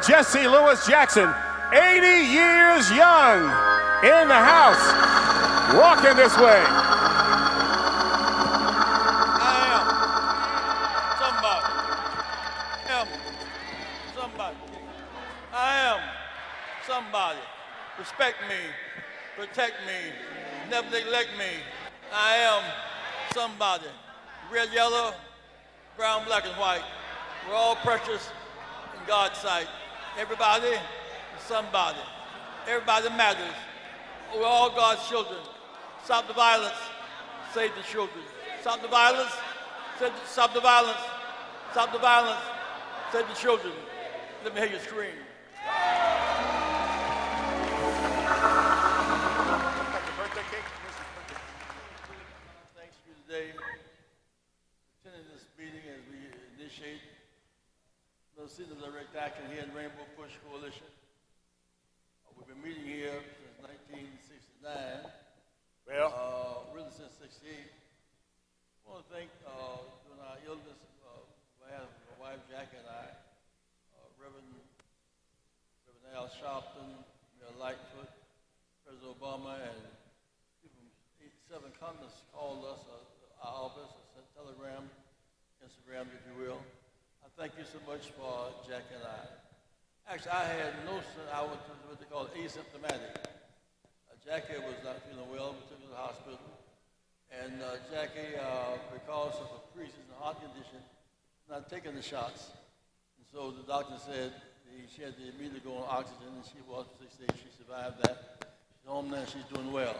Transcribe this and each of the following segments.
Jesse Lewis Jackson, 80 years young, in the house, walking this way. I am somebody. I am somebody. Respect me, protect me, never neglect me. I am somebody. Red, yellow, brown, black, and white. We're all precious in God's sight. Everybody is somebody. Everybody matters. We're all God's children. Stop the violence. Save the children. Stop the violence. Stop the violence. Stop the violence. Save the children. Let me hear you scream. Thanks for today. Attending this meeting as we initiate the Citizens Direct Action here in Rainbow Push Coalition. We've been meeting here since 1969. Really since 68. I want to thank, during our illness, I had my wife Jackie and I, Reverend Al Sharpton, Mayor Lightfoot, President Obama, and people from 7 continents called us, our office, sent telegram, Instagram, if you will. I thank you so much for Jackie and I. Actually, I had I was what they call asymptomatic. Jackie was not feeling well, we took her to the hospital. And Jackie, because of a pre-existing heart condition, not taking the shots. And so the doctor said she had to immediately go on oxygen, and she was for 6 days. She survived that. She's home now, she's doing well.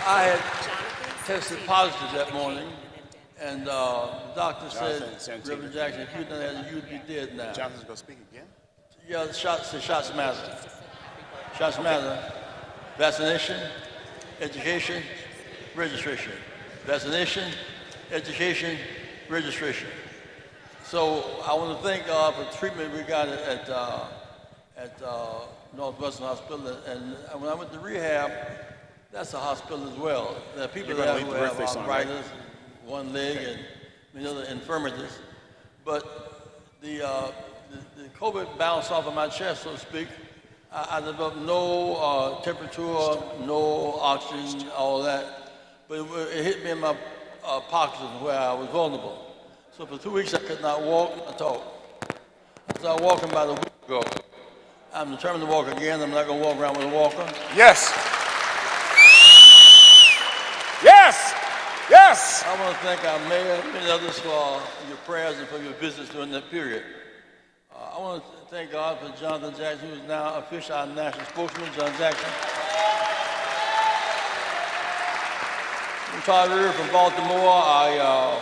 I had tested positive that morning, and the doctor said, Reverend Jackson, if you done that, you'd be dead now. Jonathan's going to speak again? Yeah, the shots matter. Shots matter. Vaccination, education, registration. Vaccination, education, registration. So I want to thank God for the treatment we got at Northwestern Hospital. And when I went to rehab, that's a hospital as well. There are people there who have arthritis, one leg, and many other infirmities. But the COVID bounced off of my chest, so to speak. I developed no temperature, no oxygen, all that. But it hit me in my pockets where I was vulnerable. So for 2 weeks I could not walk or talk. I started walking about a week ago. I'm determined to walk again. I'm not going to walk around with a walker. Yes. Yes. Yes. I want to thank our mayor and many others for your prayers and for your business during that period. I want to thank God for Jonathan Jackson, who is now officially our national spokesman, John Jackson. Retired from Baltimore, our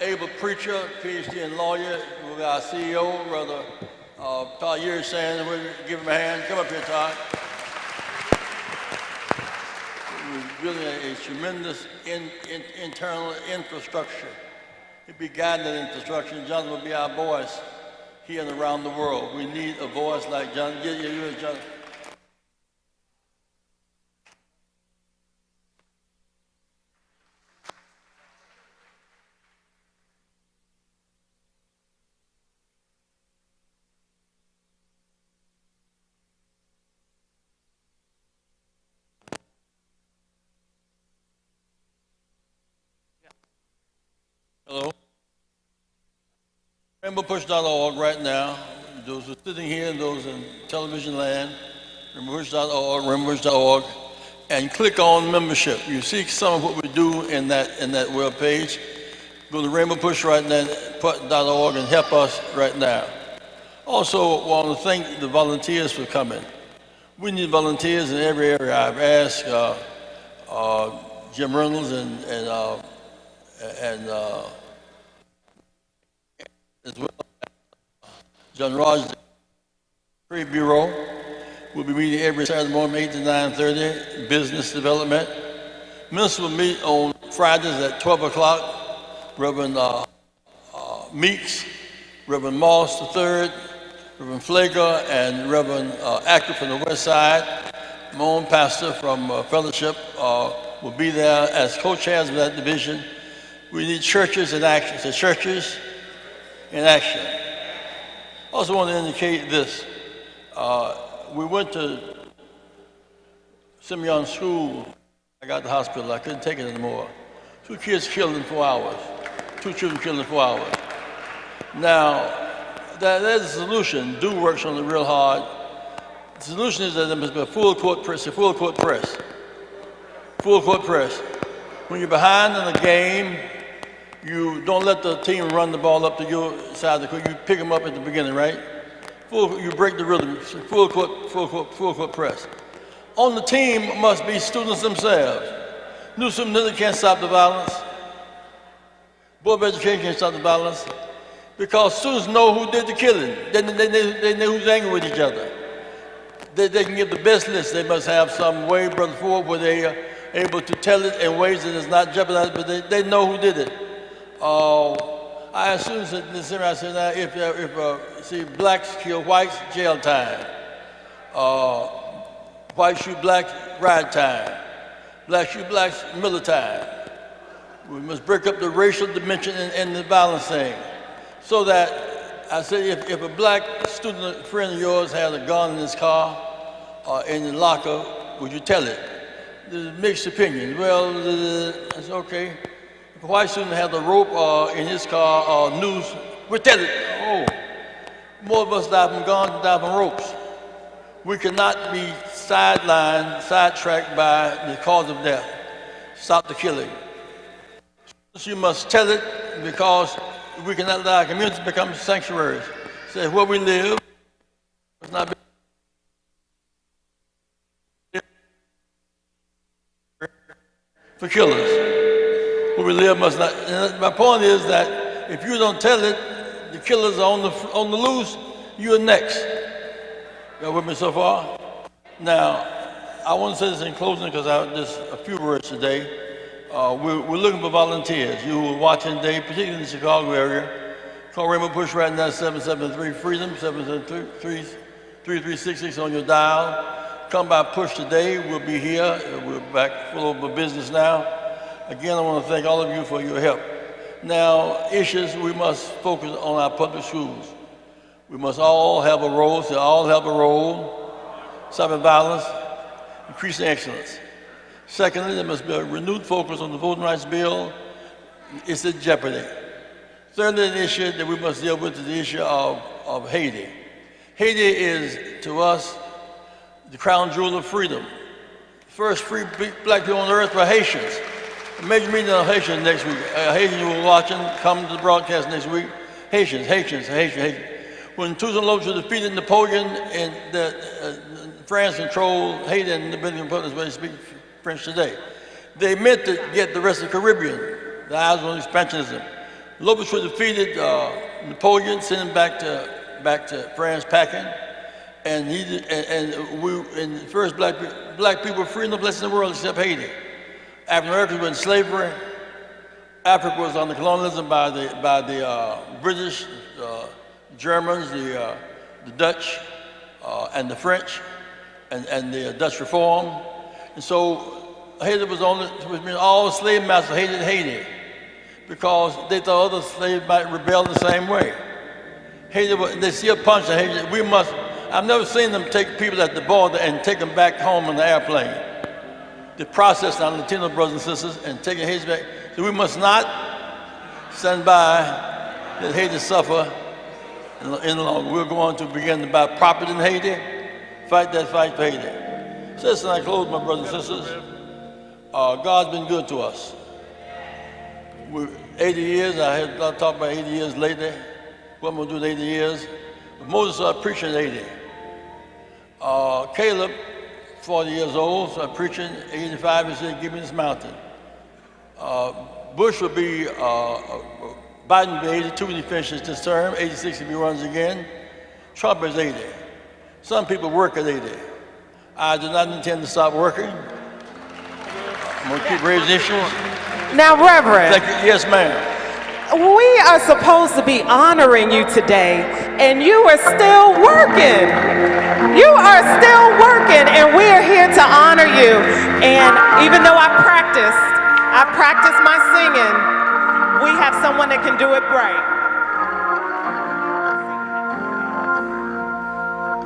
able preacher, PhD and lawyer. We got our CEO, Brother Todd Yearsand. We'll give him a hand. Come up here, Todd. We're building a tremendous internal infrastructure. He'll be guiding that infrastructure, and Jonathan will be our voice here and around the world. We need a voice like John. Yeah, John. Hello. RainbowPush.org right now. Those who are sitting here and those in television land, RainbowPush.org, and click on membership. You see some of what we do in that web page. Go to RainbowPush.org and help us right now. Also, want to thank the volunteers for coming. We need volunteers in every area. I've asked Jim Reynolds and as well as John Rogers, Trade Bureau. We'll be meeting every Saturday morning, 8 to 9:30, business development. Minister will meet on Fridays at 12 o'clock. Reverend Meeks, Reverend Moss III, Reverend Flager, and Reverend Acker from the West Side. My own pastor from Fellowship will be there as co-chairs of that division. We need churches in action. So churches in action. I also want to indicate this. We went to Simeon School. I got to the hospital. I couldn't take it anymore. 2 kids killed in 4 hours. 2 children killed in 4 hours. Now, there's a solution. DO works on it real hard. The solution is that there must be a full court press. Full court press. When you're behind in a game, you don't let the team run the ball up to your side of the court. You pick them up at the beginning, right? You break the rhythm. Full court press. On the team must be students themselves. New students can't stop the violence. Board of Education can't stop the violence. Because students know who did the killing. They know who's angry with each other. They can give the best list. They must have some way, Brother Ford, where they are able to tell it in ways that it's not jeopardized, but they know who did it. I assume that the same I said now, if blacks kill whites, jail time. Whites shoot blacks, riot time. Blacks shoot blacks, miller time. We must break up the racial dimension and the violence thing. So that, I said, if a black student, a friend of yours, has a gun in his car or in the locker, would you tell it? There's mixed opinions. Well, it's okay. If a white student has a rope in his car or noose, we tell it. Oh, more of us die from guns than die from ropes. We cannot be sidetracked by the cause of death. Stop the killing. So you must tell it because we cannot let our communities become sanctuaries. Say where we live must not be for killers. Where we live must not. And my point is that if you don't tell it, the killers are on the loose. You're next. Y'all with me so far? Now, I want to say this in closing because I have just a few words today. We're looking for volunteers. You who are watching today, particularly in the Chicago area, call Rainbow Push right now, 773-FREEDOM, 773-3366 on your dial. Come by Push today. We'll be here. We're back full of business now. Again, I want to thank all of you for your help. Now, issues, we must focus on our public schools. We must all have a role, stopping violence, increasing excellence. Secondly, there must be a renewed focus on the voting rights bill. It's in jeopardy. Thirdly, an issue that we must deal with is the issue of Haiti. Haiti is, to us, the crown jewel of freedom. The first free black people on earth were Haitians. A major meeting of Haitians next week. Haitians who are watching, come to the broadcast next week. Haitians. When Toussaint was defeated Napoleon and France controlled Haiti and the Dominican Republic, as they speak French today, they meant to get the rest of the Caribbean. The eyes on expansionism. Lopez was defeated Napoleon, sent him back to France packing, and the first black people were free in the place in the world except Haiti. African Americans were in slavery. Africa was under colonialism by the British, Germans, the Dutch, and the French, and the Dutch Reform. And so Haiti was all slave masters hated Haiti because they thought other slaves might rebel the same way. Haiti, they see a punch in Haiti. I've never seen them take people at the border and take them back home on the airplane. They process our Latino brothers and sisters and take Haiti back. So we must not stand by that Haiti suffer any longer. We're going to begin to buy property in Haiti, fight that fight for Haiti. So listen, I close, my brothers and sisters. God's been good to us. 80 years, I had talked about 80 years lately. What I'm going to do in 80 years. But Moses started preaching at 80. Caleb, 40 years old, started preaching. 85, he said, give me this mountain. Bush will be, Biden will be 82 when he finishes this term. 86 if he runs again. Trump is 80. Some people work at 80. I do not intend to stop working. I'm going to keep raising issues. Now, Reverend. Thank you. Yes, ma'am. We are supposed to be honoring you today, and you are still working. You are still working, and we are here to honor you. And even though I practiced my singing, we have someone that can do it right.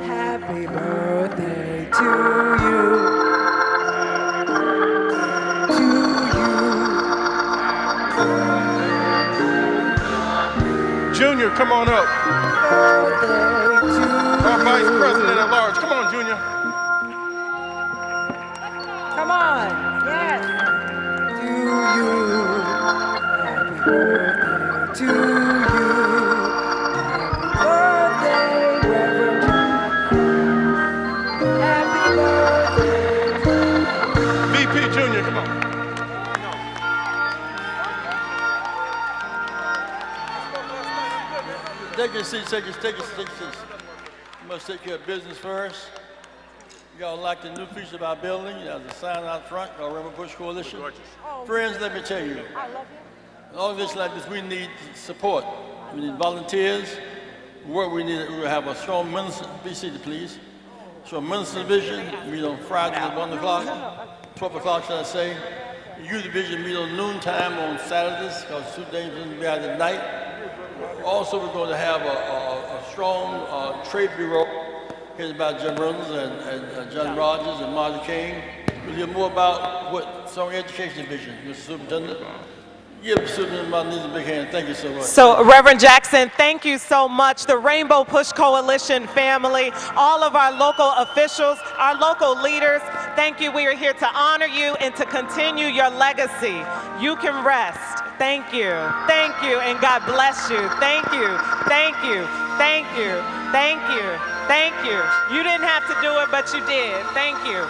Happy birthday to you. Junior, come on up. Our Vice President at Large. Come on, Junior. Come on. Yes. To you. Happy birthday to you. Happy birthday, Reverend Jackson. Happy birthday. VP Junior, come on. Take your seats, take your seats. You must take care of business first. You all like the new feature of our building. There's a sign out front called Rainbow Push Coalition. Friends, let me tell you, an organization like this, we need support. We need volunteers. We have a strong minister, be seated please. Strong minister division, meet on Fridays at 1 o'clock, 12 o'clock should I say. Youth division meet on noontime on Saturdays, because it's too dangerous to be out at night. Also, we're going to have a strong trade bureau headed by Jim Reynolds and John Rogers and Marty King. We'll hear more about what Strong Education Division, Mr. Superintendent. Give Superintendent Martinez a big hand. Thank you so much. So, Reverend Jackson, thank you so much. The Rainbow Push Coalition family, all of our local officials, our local leaders, thank you. We are here to honor you and to continue your legacy. You can rest. Thank you. Thank you, and God bless you. Thank you. Thank you. Thank you. Thank you. Thank you. You didn't have to do it, but you did. Thank you.